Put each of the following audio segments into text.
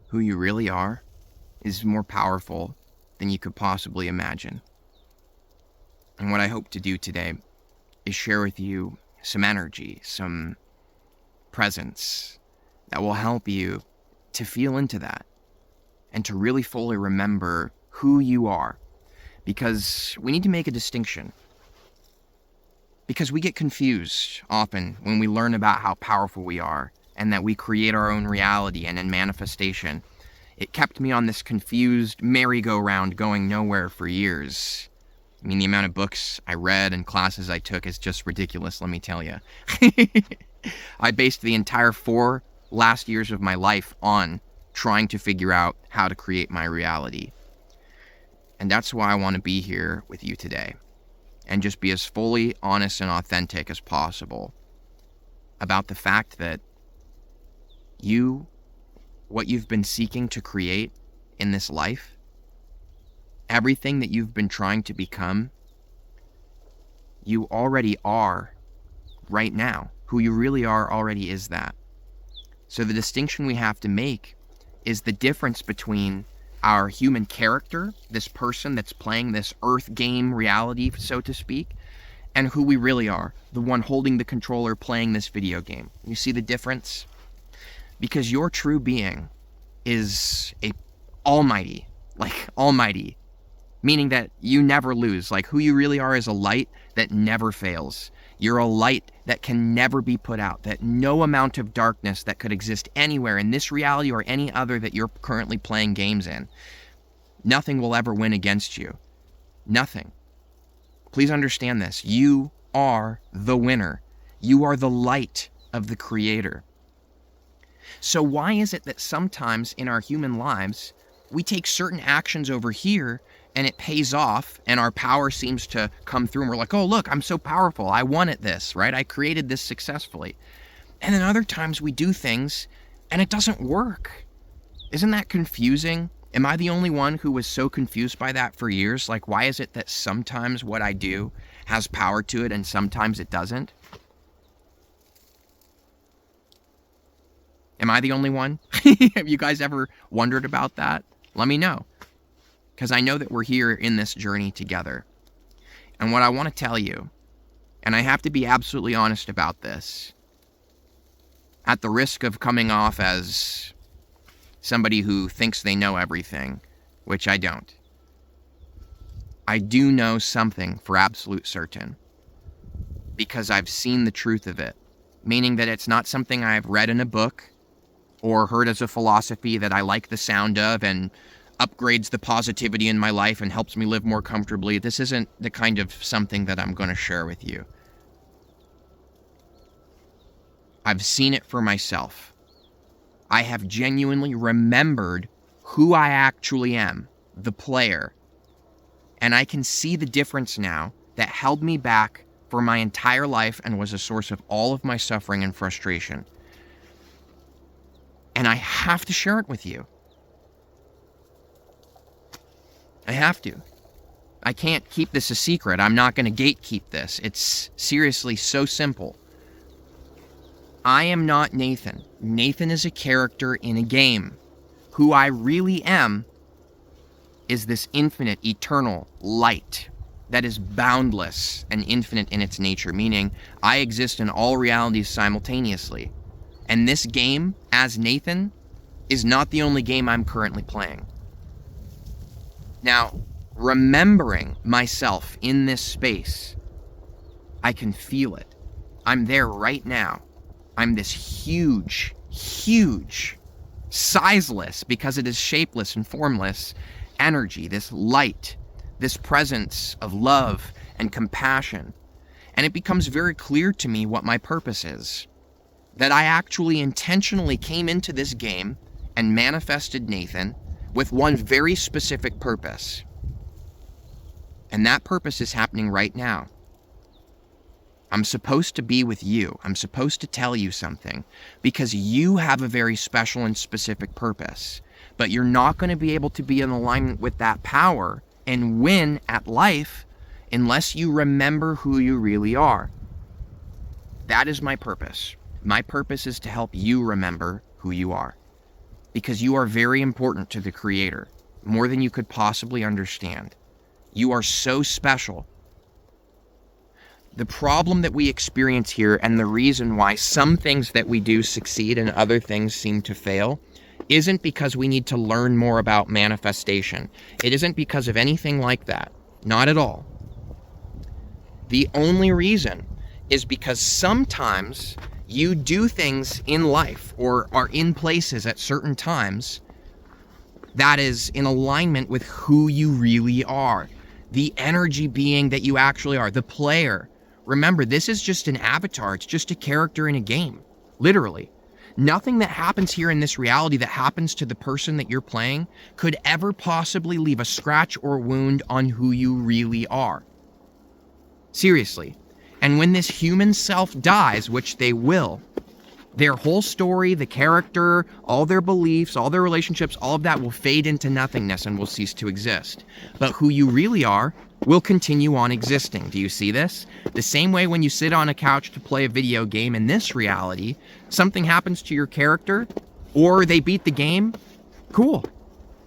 who you really are is more powerful than you could possibly imagine. And what I hope to do today is share with you some energy, some presence that will help you to feel into that and to really fully remember who you are. Because we need to make a distinction. Because we get confused often when we learn about how powerful we are and that we create our own reality and in manifestation. It kept me on this confused merry-go-round going nowhere for years. I mean, the amount of books I read and classes I took is just ridiculous, let me tell you. I based the entire 4 last years of my life on trying to figure out how to create my reality. And that's why I want to be here with you today and just be as fully honest and authentic as possible about the fact that what you've been seeking to create in this life, everything that you've been trying to become, you already are right now. Who you really are already is that. So the distinction we have to make is the difference between our human character, this person that's playing this earth game reality, so to speak, and who we really are, the one holding the controller playing this video game. You see the difference? Because your true being is almighty, meaning that you never lose. Like, who you really are is a light that never fails. You're a light that can never be put out, that no amount of darkness that could exist anywhere in this reality or any other that you're currently playing games in, nothing will ever win against you. Nothing. Please understand this. You are the winner. You are the light of the Creator. So why is it that sometimes in our human lives, we take certain actions over here and it pays off and our power seems to come through and we're like, oh, look, I'm so powerful. I won at this, right? I created this successfully. And then other times we do things and it doesn't work. Isn't that confusing? Am I the only one who was so confused by that for years? Like, why is it that sometimes what I do has power to it and sometimes it doesn't? Am I the only one? Have you guys ever wondered about that? Let me know. Because I know that we're here in this journey together. And what I want to tell you, and I have to be absolutely honest about this, at the risk of coming off as somebody who thinks they know everything, which I don't. I do know something for absolute certain. Because I've seen the truth of it. Meaning that it's not something I've read in a book or heard as a philosophy that I like the sound of and upgrades the positivity in my life and helps me live more comfortably. This isn't the kind of something that I'm going to share with you. I've seen it for myself. I have genuinely remembered who I actually am, the player. And I can see the difference now that held me back for my entire life and was a source of all of my suffering and frustration. And I have to share it with you. I have to. I can't keep this a secret. I'm not going to gatekeep this. It's seriously so simple. I am not Nathan. Nathan is a character in a game. Who I really am is this infinite, eternal light that is boundless and infinite in its nature, meaning I exist in all realities simultaneously. And this game, as Nathan, is not the only game I'm currently playing. Now, remembering myself in this space, I can feel it. I'm there right now. I'm this huge, sizeless, because it is shapeless and formless, energy, this light, this presence of love and compassion. And it becomes very clear to me what my purpose is. That I actually intentionally came into this game and manifested Nathan with one very specific purpose. And that purpose is happening right now. I'm supposed to be with you. I'm supposed to tell you something because you have a very special and specific purpose. But you're not going to be able to be in alignment with that power and win at life unless you remember who you really are. That is my purpose. My purpose is to help you remember who you are. because you are very important to the Creator, more than you could possibly understand. You are so special. The problem that we experience here, and the reason why some things that we do succeed and other things seem to fail, isn't because we need to learn more about manifestation. It isn't because of anything like that. Not at all. The only reason is because sometimes you do things in life or are in places at certain times that is in alignment with who you really are. The energy being that you actually are, the player. Remember, this is just an avatar. It's just a character in a game, literally. Nothing that happens here in this reality that happens to the person that you're playing could ever possibly leave a scratch or wound on who you really are. Seriously. And when this human self dies, which they will, their whole story, the character, all their beliefs, all their relationships, all of that will fade into nothingness and will cease to exist. But who you really are will continue on existing. Do you see this? The same way when you sit on a couch to play a video game in this reality, something happens to your character, or they beat the game, cool.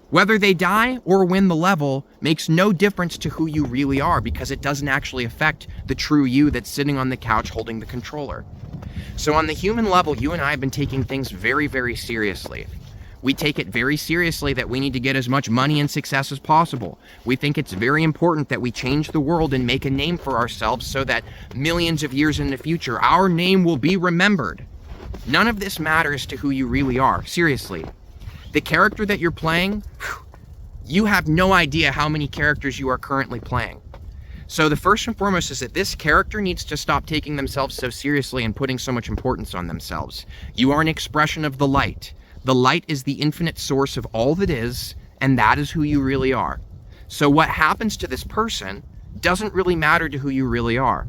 Whether they die or win the level makes no difference to who you really are, because it doesn't actually affect the true you that's sitting on the couch holding the controller. So on the human level, you and I have been taking things very, very seriously. We take it very seriously that we need to get as much money and success as possible. We think it's very important that we change the world and make a name for ourselves so that millions of years in the future, our name will be remembered. None of this matters to who you really are, seriously. The character that you're playing, you have no idea how many characters you are currently playing. So the first and foremost is that this character needs to stop taking themselves so seriously and putting so much importance on themselves. You are an expression of the light. The light is the infinite source of all that is, and that is who you really are. So what happens to this person doesn't really matter to who you really are.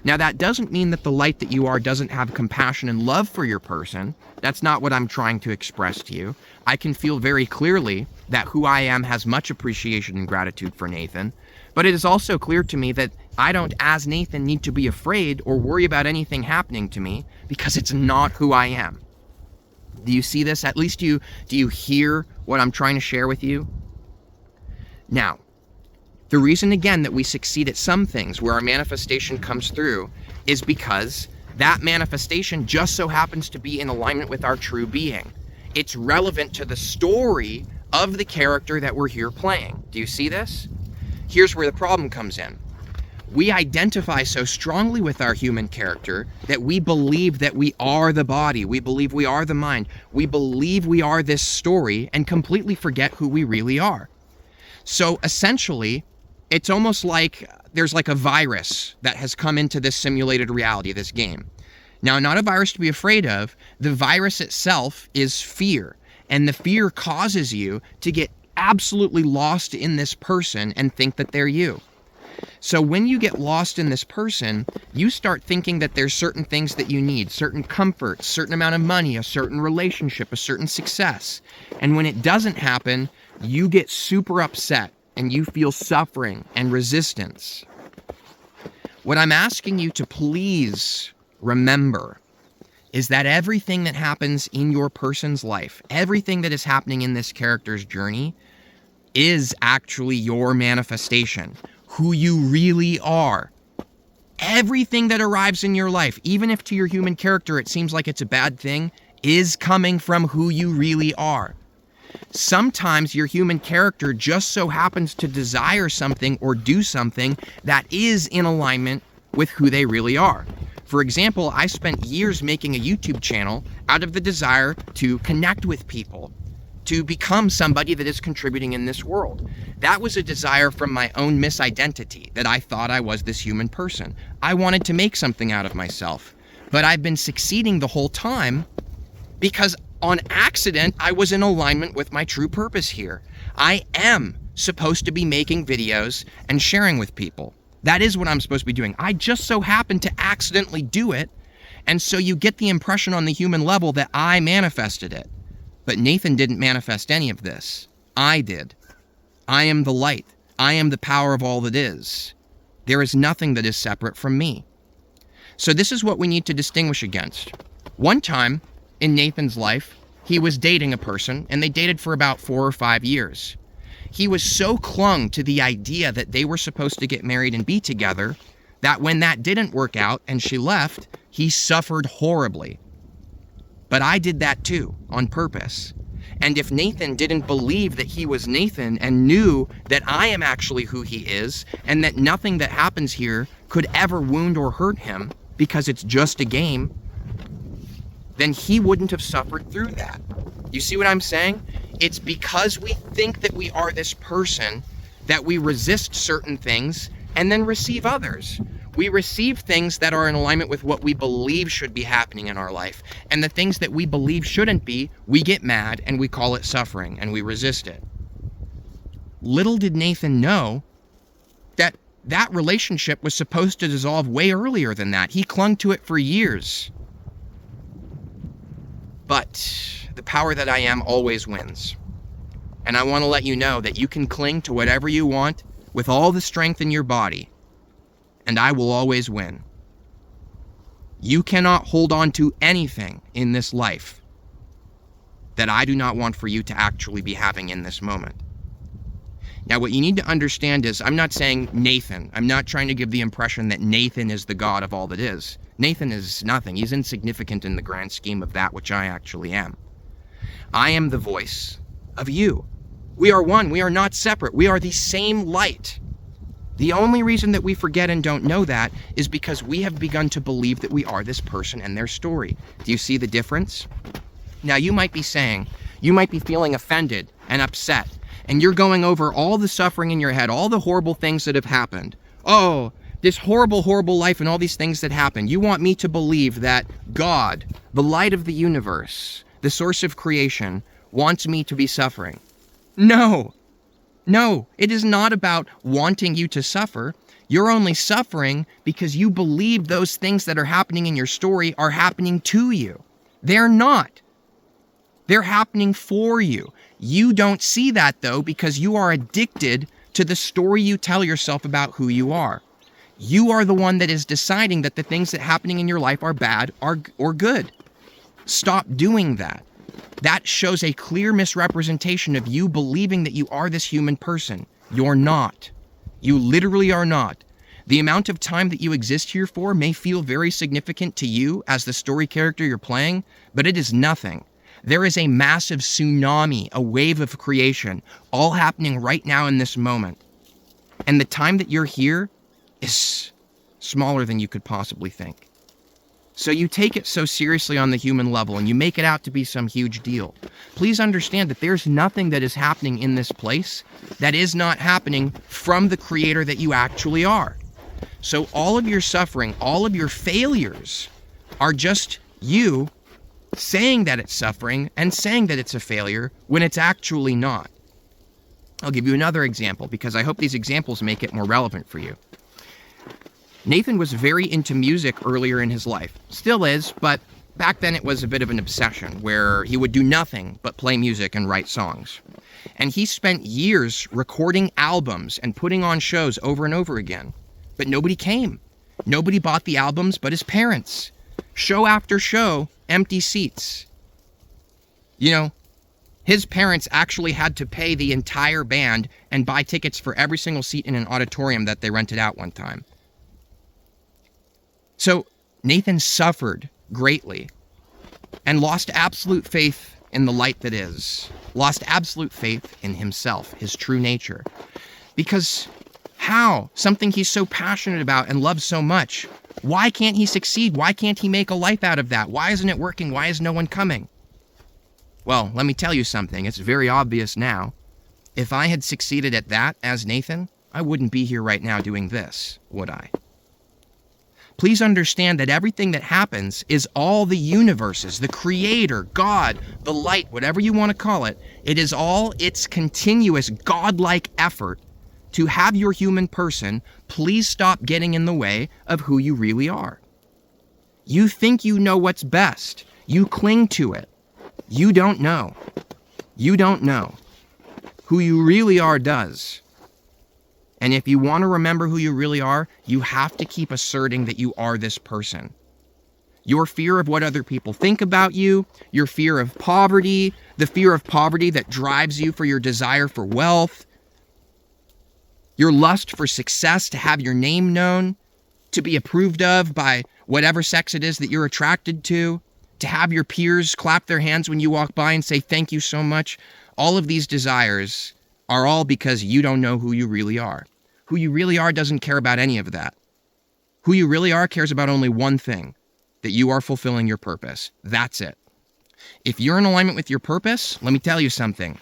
Now, that doesn't mean that the light that you are doesn't have compassion and love for your person. That's not what I'm trying to express to you. I can feel very clearly that who I am has much appreciation and gratitude for Nathan, but it is also clear to me that I don't, as Nathan, need to be afraid or worry about anything happening to me, because it's not who I am. Do you see this? At least do you hear what I'm trying to share with you? Now, the reason, again, that we succeed at some things where our manifestation comes through is because that manifestation just so happens to be in alignment with our true being. It's relevant to the story of the character that we're here playing. Do you see this? Here's where the problem comes in. We identify so strongly with our human character that we believe that we are the body. We believe we are the mind. We believe we are this story and completely forget who we really are. So essentially, it's almost like there's like a virus that has come into this simulated reality, this game. Now, not a virus to be afraid of. The virus itself is fear. And the fear causes you to get absolutely lost in this person and think that they're you. So when you get lost in this person, you start thinking that there's certain things that you need, certain comforts, certain amount of money, a certain relationship, a certain success. And when it doesn't happen, you get super upset and you feel suffering and resistance. What I'm asking you to please remember is that everything that happens in your person's life, everything that is happening in this character's journey, is actually your manifestation, who you really are. Everything that arrives in your life, even if to your human character it seems like it's a bad thing, is coming from who you really are. Sometimes your human character just so happens to desire something or do something that is in alignment with who they really are. For example, I spent years making a YouTube channel out of the desire to connect with people, to become somebody that is contributing in this world. That was a desire from my own misidentity, that I thought I was this human person. I wanted to make something out of myself, but I've been succeeding the whole time because on accident, I was in alignment with my true purpose here. I am supposed to be making videos and sharing with people. That is what I'm supposed to be doing. I just so happened to accidentally do it, and so you get the impression on the human level that I manifested it. But Nathan didn't manifest any of this. I did. I am the light. I am the power of all that is. There is nothing that is separate from me. So this is what we need to distinguish against. One time in Nathan's life, he was dating a person, and they dated for about 4 or 5 years. He was so clung to the idea that they were supposed to get married and be together that when that didn't work out and she left, he suffered horribly. But I did that too, on purpose. And if Nathan didn't believe that he was Nathan and knew that I am actually who he is and that nothing that happens here could ever wound or hurt him because it's just a game, then he wouldn't have suffered through that. You see what I'm saying? It's because we think that we are this person that we resist certain things and then receive others. We receive things that are in alignment with what we believe should be happening in our life. And the things that we believe shouldn't be, we get mad and we call it suffering and we resist it. Little did Nathan know that that relationship was supposed to dissolve way earlier than that. He clung to it for years. But the power that I am always wins. And I want to let you know that you can cling to whatever you want with all the strength in your body, and I will always win. You cannot hold on to anything in this life that I do not want for you to actually be having in this moment. Now, what you need to understand is, I'm not saying Nathan. I'm not trying to give the impression that Nathan is the God of all that is. Nathan is nothing. He's insignificant in the grand scheme of that which I actually am. I am the voice of you. We are one. We are not separate. We are the same light. The only reason that we forget and don't know that is because we have begun to believe that we are this person and their story. Do you see the difference? Now, you might be saying, you might be feeling offended and upset, and you're going over all the suffering in your head, all the horrible things that have happened. Oh, this horrible, horrible life and all these things that happened. You want me to believe that God, the light of the universe, the source of creation, wants me to be suffering. No, it is not about wanting you to suffer. You're only suffering because you believe those things that are happening in your story are happening to you. They're not. They're happening for you. You don't see that, though, because you are addicted to the story you tell yourself about who you are. You are the one that is deciding that the things that are happening in your life are bad or good. Stop doing that. That shows a clear misrepresentation of you believing that you are this human person. You're not. You literally are not. The amount of time that you exist here for may feel very significant to you as the story character you're playing, but it is nothing. There is a massive tsunami, a wave of creation, all happening right now in this moment. And the time that you're here is smaller than you could possibly think. So you take it so seriously on the human level and you make it out to be some huge deal. Please understand that there's nothing that is happening in this place that is not happening from the creator that you actually are. So all of your suffering, all of your failures are just you saying that it's suffering and saying that it's a failure when it's actually not. I'll give you another example because I hope these examples make it more relevant for you. Nathan was very into music earlier in his life. Still is, but back then it was a bit of an obsession where he would do nothing but play music and write songs. And he spent years recording albums and putting on shows over and over again. But nobody came. Nobody bought the albums but his parents. Show after show, empty seats. You know, his parents actually had to pay the entire band and buy tickets for every single seat in an auditorium that they rented out one time. So Nathan suffered greatly and lost absolute faith in the light that is. Lost absolute faith in himself, his true nature. Because how? Something he's so passionate about and loves so much. Why can't he succeed? Why can't he make a life out of that? Why isn't it working? Why is no one coming? Well, let me tell you something. It's very obvious now. If I had succeeded at that as Nathan, I wouldn't be here right now doing this, would I? Please understand that everything that happens is all the universes, the creator, God, the light, whatever you want to call it. It is all its continuous godlike effort to have your human person please stop getting in the way of who you really are. You think you know what's best. You cling to it. You don't know. You don't know. Who you really are does. And if you want to remember who you really are, you have to keep asserting that you are this person. Your fear of what other people think about you, your fear of poverty, the fear of poverty that drives you for your desire for wealth, your lust for success, to have your name known, to be approved of by whatever sex it is that you're attracted to have your peers clap their hands when you walk by and say thank you so much. All of these desires are all because you don't know who you really are. Who you really are doesn't care about any of that. Who you really are cares about only one thing, that you are fulfilling your purpose. That's it. If you're in alignment with your purpose, let me tell you something.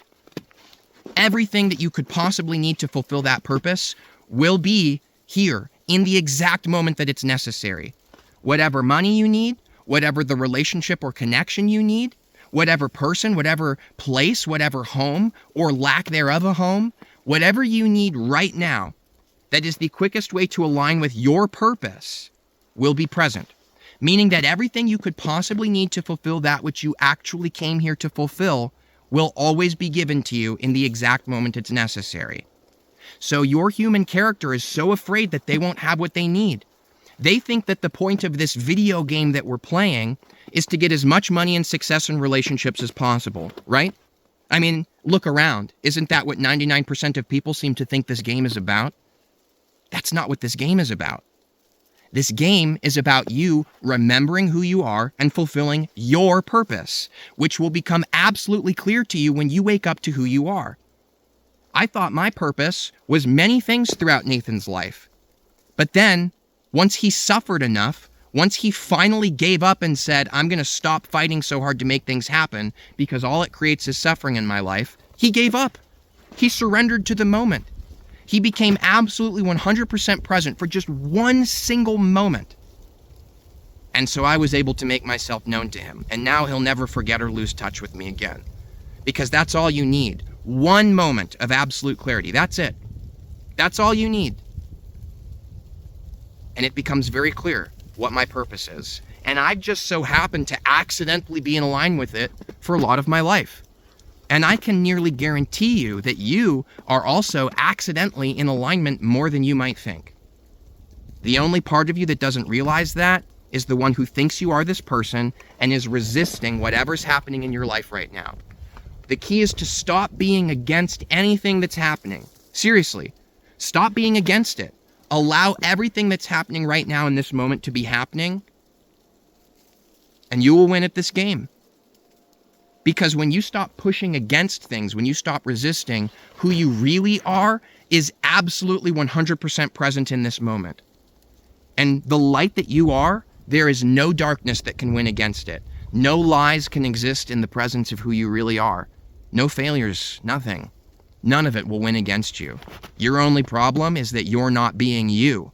Everything that you could possibly need to fulfill that purpose will be here in the exact moment that it's necessary. Whatever money you need, whatever the relationship or connection you need, whatever person, whatever place, whatever home or lack thereof a home, whatever you need right now, that is the quickest way to align with your purpose, will be present. Meaning that everything you could possibly need to fulfill that which you actually came here to fulfill will always be given to you in the exact moment it's necessary. So your human character is so afraid that they won't have what they need. They think that the point of this video game that we're playing is to get as much money and success in relationships as possible, right? I mean, look around. Isn't that what 99% of people seem to think this game is about? That's not what this game is about. This game is about you remembering who you are and fulfilling your purpose, which will become absolutely clear to you when you wake up to who you are. I thought my purpose was many things throughout Nathan's life. But then, once he suffered enough, once he finally gave up and said, I'm going to stop fighting so hard to make things happen because all it creates is suffering in my life, he gave up. He surrendered to the moment. He became absolutely 100% present for just one single moment. And so I was able to make myself known to him. And now he'll never forget or lose touch with me again. Because that's all you need. One moment of absolute clarity. That's it. That's all you need. And it becomes very clear what my purpose is. And I've just so happened to accidentally be in line with it for a lot of my life. And I can nearly guarantee you that you are also accidentally in alignment more than you might think. The only part of you that doesn't realize that is the one who thinks you are this person and is resisting whatever's happening in your life right now. The key is to stop being against anything that's happening. Seriously, stop being against it. Allow everything that's happening right now in this moment to be happening, and you will win at this game. Because when you stop pushing against things, when you stop resisting, who you really are is absolutely 100% present in this moment. And the light that you are, there is no darkness that can win against it. No lies can exist in the presence of who you really are. No failures, nothing. None of it will win against you. Your only problem is that you're not being you.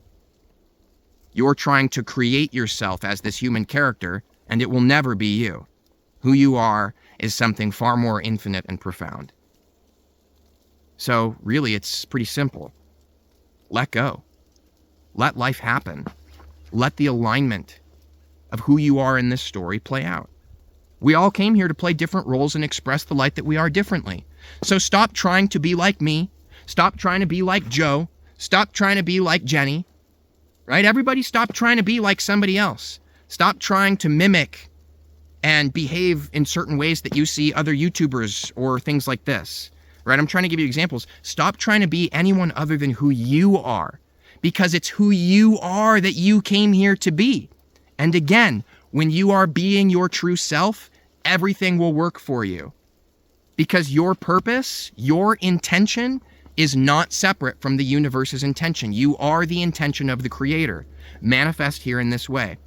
You're trying to create yourself as this human character, and it will never be you. Who you are is something far more infinite and profound. So, really, it's pretty simple. Let go. Let life happen. Let the alignment of who you are in this story play out. We all came here to play different roles and express the light that we are differently. So stop trying to be like me. Stop trying to be like Joe. Stop trying to be like Jenny. Right? Everybody stop trying to be like somebody else. Stop trying to mimic and behave in certain ways that you see other YouTubers or things like this. Right? I'm trying to give you examples. Stop trying to be anyone other than who you are. Because it's who you are that you came here to be. And again, when you are being your true self, everything will work for you. Because your purpose, your intention, is not separate from the universe's intention. You are the intention of the Creator. Manifest here in this way.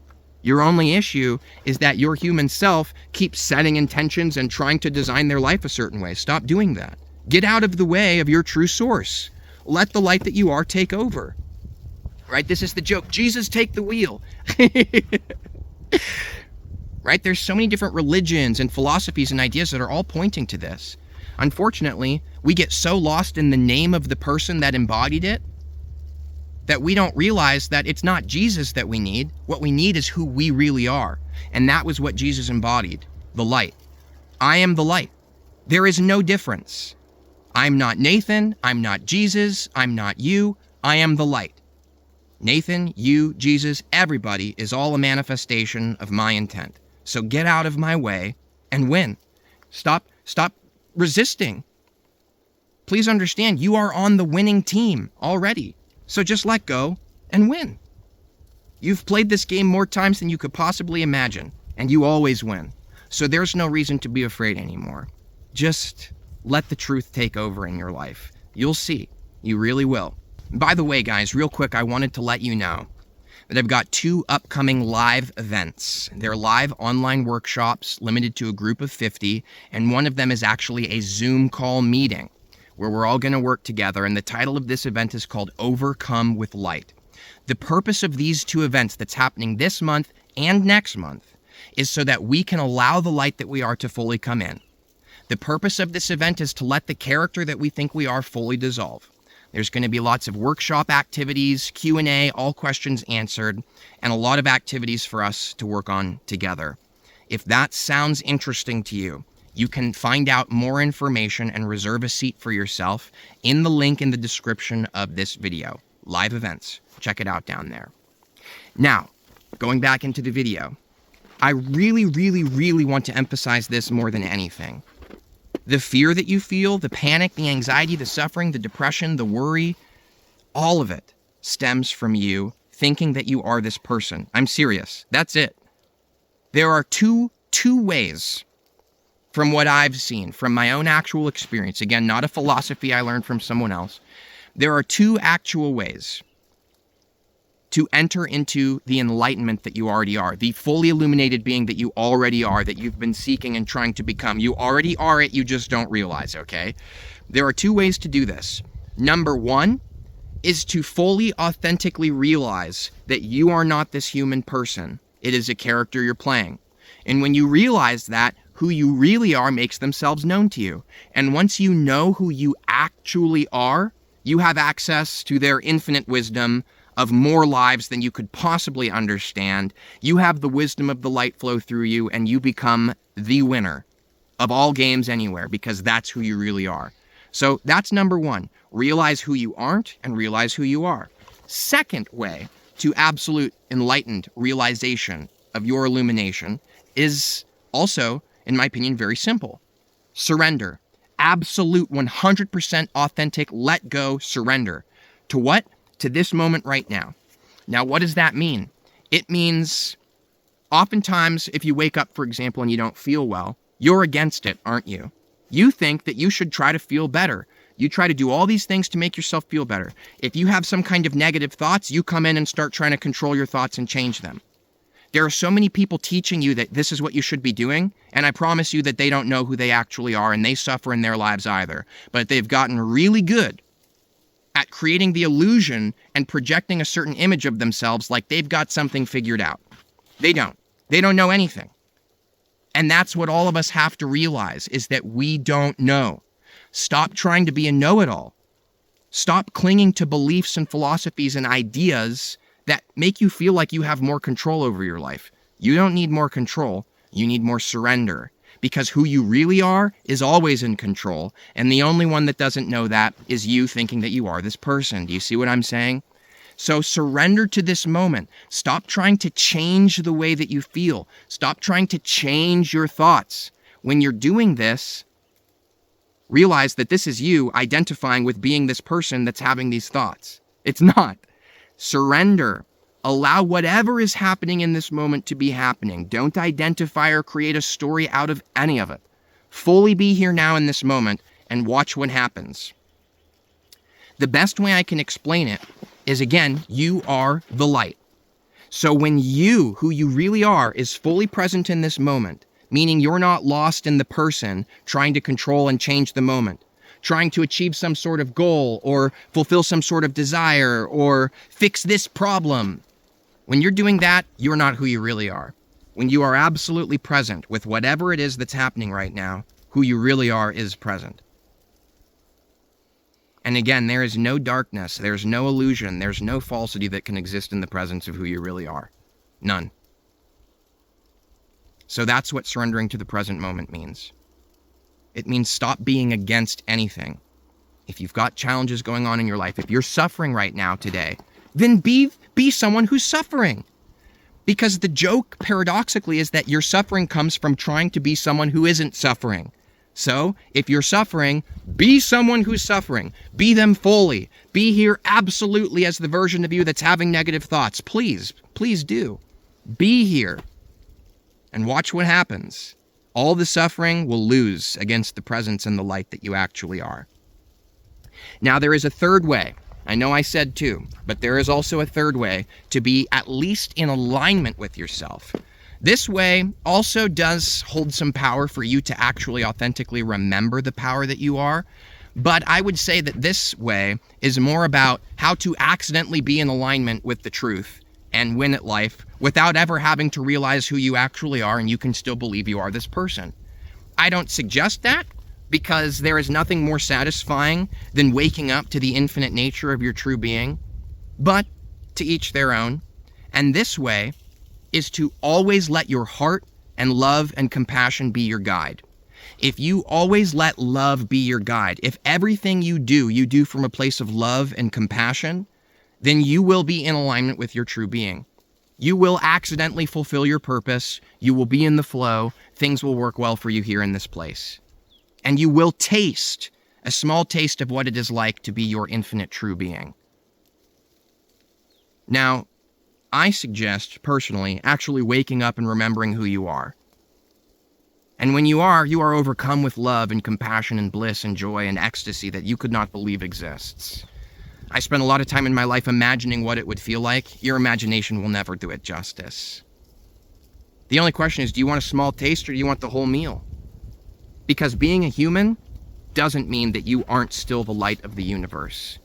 Your only issue is that your human self keeps setting intentions and trying to design their life a certain way. Stop doing that. Get out of the way of your true source. Let the light that you are take over. Right? This is the joke. Jesus, take the wheel. Right? There's so many different religions and philosophies and ideas that are all pointing to this. Unfortunately, we get so lost in the name of the person that embodied it that we don't realize that it's not Jesus that we need. What we need is who we really are. And that was what Jesus embodied, the light. I am the light. There is no difference. I'm not Nathan. I'm not Jesus. I'm not you. I am the light. Nathan, you, Jesus, everybody is all a manifestation of my intent. So get out of my way and win. Stop resisting. Please understand, you are on the winning team already. So just let go and win. You've played this game more times than you could possibly imagine, and you always win. So there's no reason to be afraid anymore. Just let the truth take over in your life. You'll see. You really will. By the way, guys, real quick, I wanted to let you know that I've got 2 upcoming live events. They're live online workshops limited to a group of 50, and one of them is actually a Zoom call meeting where we're all going to work together, and the title of this event is called Overcome with Light. The purpose of these 2 events that's happening this month and next month is so that we can allow the light that we are to fully come in. The purpose of this event is to let the character that we think we are fully dissolve. There's going to be lots of workshop activities, Q&A, all questions answered, and a lot of activities for us to work on together. If that sounds interesting to you, you can find out more information and reserve a seat for yourself in the link in the description of this video. Live events. Check it out down there. Now, going back into the video, I really, really, really want to emphasize this more than anything. The fear that you feel, the panic, the anxiety, the suffering, the depression, the worry, all of it stems from you thinking that you are this person. I'm serious. That's it. There are two ways, from what I've seen, from my own actual experience, again, not a philosophy I learned from someone else, there are 2 actual ways to enter into the enlightenment that you already are, the fully illuminated being that you already are, that you've been seeking and trying to become. You already are it, you just don't realize, okay? There are 2 ways to do this. Number 1 is to fully, authentically realize that you are not this human person. It is a character you're playing. And when you realize that, who you really are makes themselves known to you. And once you know who you actually are, you have access to their infinite wisdom of more lives than you could possibly understand. You have the wisdom of the light flow through you, and you become the winner of all games anywhere, because that's who you really are. So that's number 1. Realize who you aren't and realize who you are. Second way to absolute enlightened realization of your illumination is also, in my opinion, very simple. Surrender. Absolute 100% authentic, let go, surrender. To what? To this moment right now. Now, what does that mean? It means oftentimes if you wake up, for example, and you don't feel well, you're against it, aren't you? You think that you should try to feel better. You try to do all these things to make yourself feel better. If you have some kind of negative thoughts, you come in and start trying to control your thoughts and change them. There are so many people teaching you that this is what you should be doing, and I promise you that they don't know who they actually are, and they suffer in their lives either. But they've gotten really good at creating the illusion and projecting a certain image of themselves like they've got something figured out. They don't. They don't know anything. And that's what all of us have to realize, is that we don't know. Stop trying to be a know-it-all. Stop clinging to beliefs and philosophies and ideas that make you feel like you have more control over your life. You don't need more control. You need more surrender. Because who you really are is always in control, and the only one that doesn't know that is you thinking that you are this person. Do you see what I'm saying? So surrender to this moment. Stop trying to change the way that you feel. Stop trying to change your thoughts. When you're doing this, realize that this is you identifying with being this person that's having these thoughts. It's not. Surrender. Allow whatever is happening in this moment to be happening. Don't identify or create a story out of any of it. Fully be here now in this moment and watch what happens. The best way I can explain it is, again, you are the light. So when you, who you really are, is fully present in this moment, meaning you're not lost in the person trying to control and change the moment, trying to achieve some sort of goal or fulfill some sort of desire or fix this problem. When you're doing that, you're not who you really are. When you are absolutely present with whatever it is that's happening right now, who you really are is present. And again, there is no darkness, there's no illusion, there's no falsity that can exist in the presence of who you really are. None. So that's what surrendering to the present moment means. It means stop being against anything. If you've got challenges going on in your life, if you're suffering right now today, then be someone who's suffering. Because the joke, paradoxically, is that your suffering comes from trying to be someone who isn't suffering. So, if you're suffering, be someone who's suffering. Be them fully. Be here absolutely as the version of you that's having negative thoughts. Please, please do. Be here. And watch what happens. All the suffering will lose against the presence and the light that you actually are. Now, there is a third way. I know I said two, but there is also a third way to be at least in alignment with yourself. This way also does hold some power for you to actually authentically remember the power that you are. But I would say that this way is more about how to accidentally be in alignment with the truth and win at life without ever having to realize who you actually are, and you can still believe you are this person. I don't suggest that, because there is nothing more satisfying than waking up to the infinite nature of your true being. But to each their own. And this way is to always let your heart and love and compassion be your guide. If you always let love be your guide, if everything you do from a place of love and compassion, then you will be in alignment with your true being. You will accidentally fulfill your purpose. You will be in the flow. Things will work well for you here in this place. And you will taste a small taste of what it is like to be your infinite true being. Now, I suggest, personally, actually waking up and remembering who you are. And when you are overcome with love and compassion and bliss and joy and ecstasy that you could not believe exists. I spent a lot of time in my life imagining what it would feel like. Your imagination will never do it justice. The only question is, do you want a small taste or do you want the whole meal? Because being a human doesn't mean that you aren't still the light of the universe.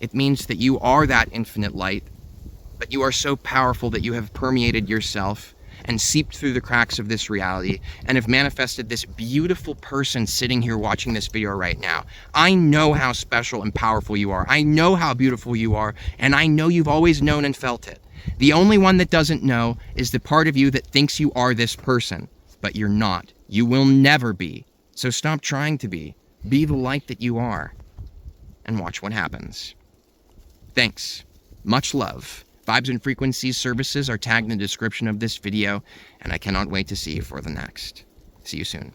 It means that you are that infinite light, but you are so powerful that you have permeated yourself and seeped through the cracks of this reality and have manifested this beautiful person sitting here watching this video right now. I know how special and powerful you are. I know how beautiful you are, and I know you've always known and felt it. The only one that doesn't know is the part of you that thinks you are this person, but you're not. You will never be. So stop trying to be. Be the light that you are, and watch what happens. Thanks. Much love. Vibes and Frequencies services are tagged in the description of this video, and I cannot wait to see you for the next. See you soon.